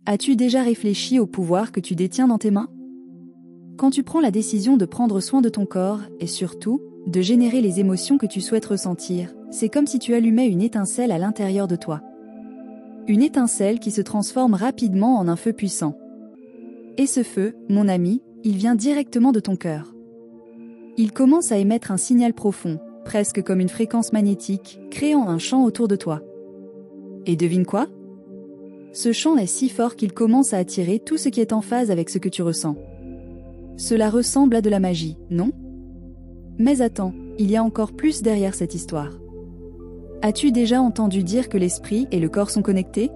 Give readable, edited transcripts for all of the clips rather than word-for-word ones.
As-tu déjà réfléchi au pouvoir que tu détiens dans tes mains? Quand tu prends la décision de prendre soin de ton corps, et surtout, de générer les émotions que tu souhaites ressentir, c'est comme si tu allumais une étincelle à l'intérieur de toi. Une étincelle qui se transforme rapidement en un feu puissant. Et ce feu, mon ami, il vient directement de ton cœur. Il commence à émettre un signal profond, presque comme une fréquence magnétique, créant un champ autour de toi. Et devine quoi? Ce champ est si fort qu'il commence à attirer tout ce qui est en phase avec ce que tu ressens. Cela ressemble à de la magie, non? Mais attends, il y a encore plus derrière cette histoire. As-tu déjà entendu dire que l'esprit et le corps sont connectés?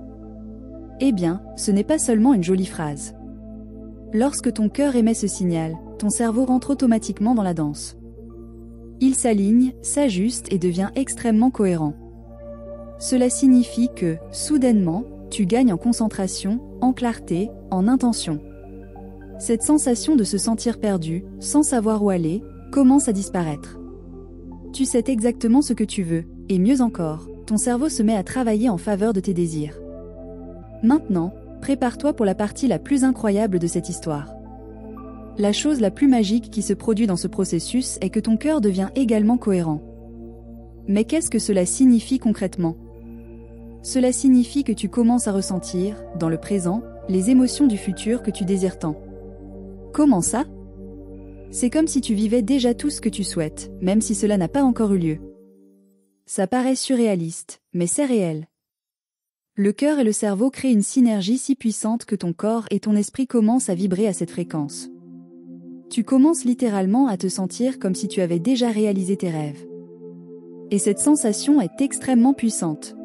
Eh bien, ce n'est pas seulement une jolie phrase. Lorsque ton cœur émet ce signal, ton cerveau rentre automatiquement dans la danse. Il s'aligne, s'ajuste et devient extrêmement cohérent. Cela signifie que, soudainement, tu gagnes en concentration, en clarté, en intention. Cette sensation de se sentir perdu, sans savoir où aller, commence à disparaître. Tu sais exactement ce que tu veux, et mieux encore, ton cerveau se met à travailler en faveur de tes désirs. Maintenant, prépare-toi pour la partie la plus incroyable de cette histoire. La chose la plus magique qui se produit dans ce processus est que ton cœur devient également cohérent. Mais qu'est-ce que cela signifie concrètement? Cela signifie que tu commences à ressentir, dans le présent, les émotions du futur que tu désires tant. Comment ça? C'est comme si tu vivais déjà tout ce que tu souhaites, même si cela n'a pas encore eu lieu. Ça paraît surréaliste, mais c'est réel. Le cœur et le cerveau créent une synergie si puissante que ton corps et ton esprit commencent à vibrer à cette fréquence. Tu commences littéralement à te sentir comme si tu avais déjà réalisé tes rêves. Et cette sensation est extrêmement puissante.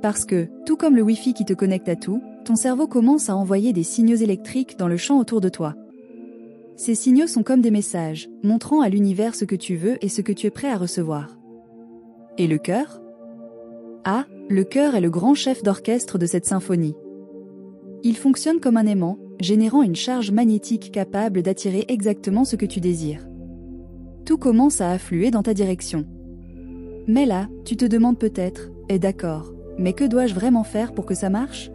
Parce que, tout comme le Wi-Fi qui te connecte à tout, ton cerveau commence à envoyer des signaux électriques dans le champ autour de toi. Ces signaux sont comme des messages, montrant à l'univers ce que tu veux et ce que tu es prêt à recevoir. Et le cœur? Ah, le cœur est le grand chef d'orchestre de cette symphonie. Il fonctionne comme un aimant, générant une charge magnétique capable d'attirer exactement ce que tu désires. Tout commence à affluer dans ta direction. Mais là, tu te demandes peut-être, d'accord, mais que dois-je vraiment faire pour que ça marche?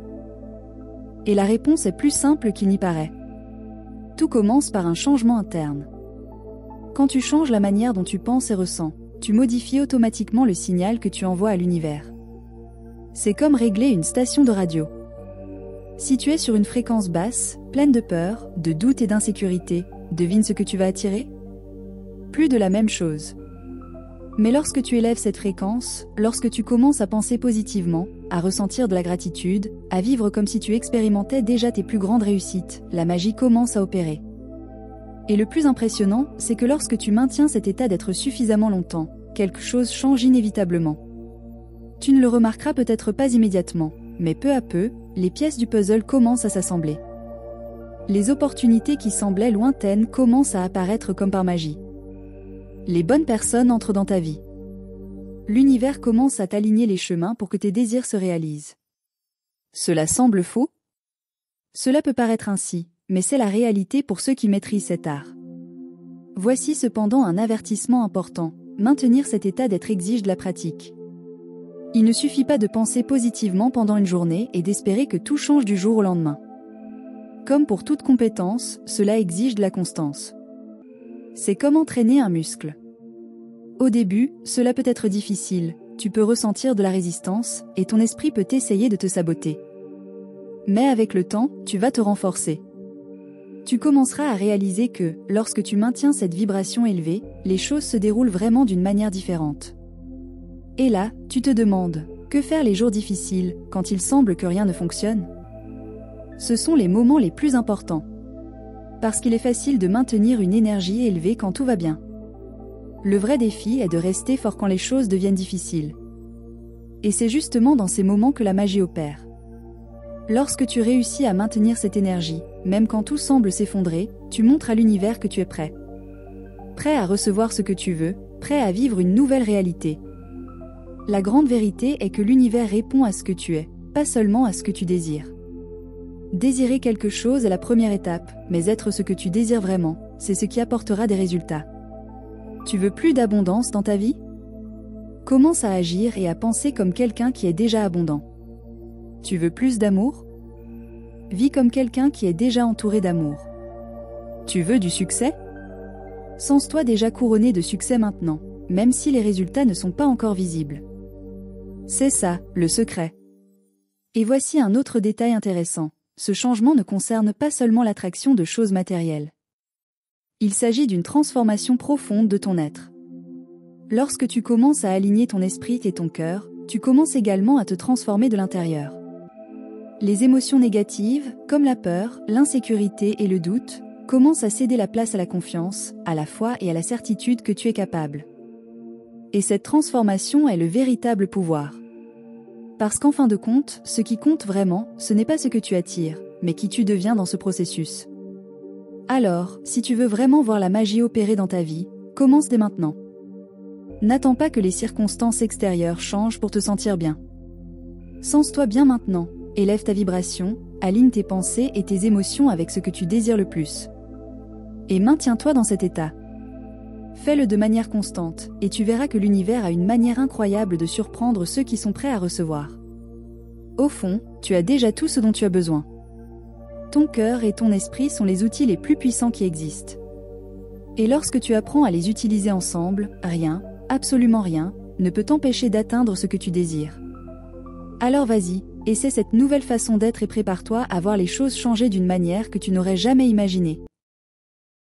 Et la réponse est plus simple qu'il n'y paraît. Tout commence par un changement interne. Quand tu changes la manière dont tu penses et ressens, tu modifies automatiquement le signal que tu envoies à l'univers. C'est comme régler une station de radio. Si tu es sur une fréquence basse, pleine de peur, de doute et d'insécurité, devine ce que tu vas attirer? Plus de la même chose. Mais lorsque tu élèves cette fréquence, lorsque tu commences à penser positivement, à ressentir de la gratitude, à vivre comme si tu expérimentais déjà tes plus grandes réussites, la magie commence à opérer. Et le plus impressionnant, c'est que lorsque tu maintiens cet état d'être suffisamment longtemps, quelque chose change inévitablement. Tu ne le remarqueras peut-être pas immédiatement, mais peu à peu, les pièces du puzzle commencent à s'assembler. Les opportunités qui semblaient lointaines commencent à apparaître comme par magie. Les bonnes personnes entrent dans ta vie. L'univers commence à t'aligner les chemins pour que tes désirs se réalisent. Cela semble faux? Cela peut paraître ainsi, mais c'est la réalité pour ceux qui maîtrisent cet art. Voici cependant un avertissement important, maintenir cet état d'être exige de la pratique. Il ne suffit pas de penser positivement pendant une journée et d'espérer que tout change du jour au lendemain. Comme pour toute compétence, cela exige de la constance. C'est comme entraîner un muscle. Au début, cela peut être difficile, tu peux ressentir de la résistance et ton esprit peut essayer de te saboter. Mais avec le temps, tu vas te renforcer. Tu commenceras à réaliser que, lorsque tu maintiens cette vibration élevée, les choses se déroulent vraiment d'une manière différente. Et là, tu te demandes, que faire les jours difficiles, quand il semble que rien ne fonctionne? Ce sont les moments les plus importants. Parce qu'il est facile de maintenir une énergie élevée quand tout va bien. Le vrai défi est de rester fort quand les choses deviennent difficiles. Et c'est justement dans ces moments que la magie opère. Lorsque tu réussis à maintenir cette énergie, même quand tout semble s'effondrer, tu montres à l'univers que tu es prêt. Prêt à recevoir ce que tu veux, prêt à vivre une nouvelle réalité. La grande vérité est que l'univers répond à ce que tu es, pas seulement à ce que tu désires. Désirer quelque chose est la première étape, mais être ce que tu désires vraiment, c'est ce qui apportera des résultats. Tu veux plus d'abondance dans ta vie? Commence à agir et à penser comme quelqu'un qui est déjà abondant. Tu veux plus d'amour? vis comme quelqu'un qui est déjà entouré d'amour. Tu veux du succès? Sens-toi déjà couronné de succès maintenant, même si les résultats ne sont pas encore visibles. C'est ça, le secret. Et voici un autre détail intéressant. Ce changement ne concerne pas seulement l'attraction de choses matérielles. Il s'agit d'une transformation profonde de ton être. Lorsque tu commences à aligner ton esprit et ton cœur, tu commences également à te transformer de l'intérieur. Les émotions négatives, comme la peur, l'insécurité et le doute, commencent à céder la place à la confiance, à la foi et à la certitude que tu es capable. Et cette transformation est le véritable pouvoir. Parce qu'en fin de compte, ce qui compte vraiment, ce n'est pas ce que tu attires, mais qui tu deviens dans ce processus. Alors, si tu veux vraiment voir la magie opérer dans ta vie, commence dès maintenant. N'attends pas que les circonstances extérieures changent pour te sentir bien. Sens-toi bien maintenant, élève ta vibration, aligne tes pensées et tes émotions avec ce que tu désires le plus. Et maintiens-toi dans cet état. Fais-le de manière constante, et tu verras que l'univers a une manière incroyable de surprendre ceux qui sont prêts à recevoir. Au fond, tu as déjà tout ce dont tu as besoin. Ton cœur et ton esprit sont les outils les plus puissants qui existent. Et lorsque tu apprends à les utiliser ensemble, rien, absolument rien, ne peut t'empêcher d'atteindre ce que tu désires. Alors vas-y, essaie cette nouvelle façon d'être et prépare-toi à voir les choses changer d'une manière que tu n'aurais jamais imaginée.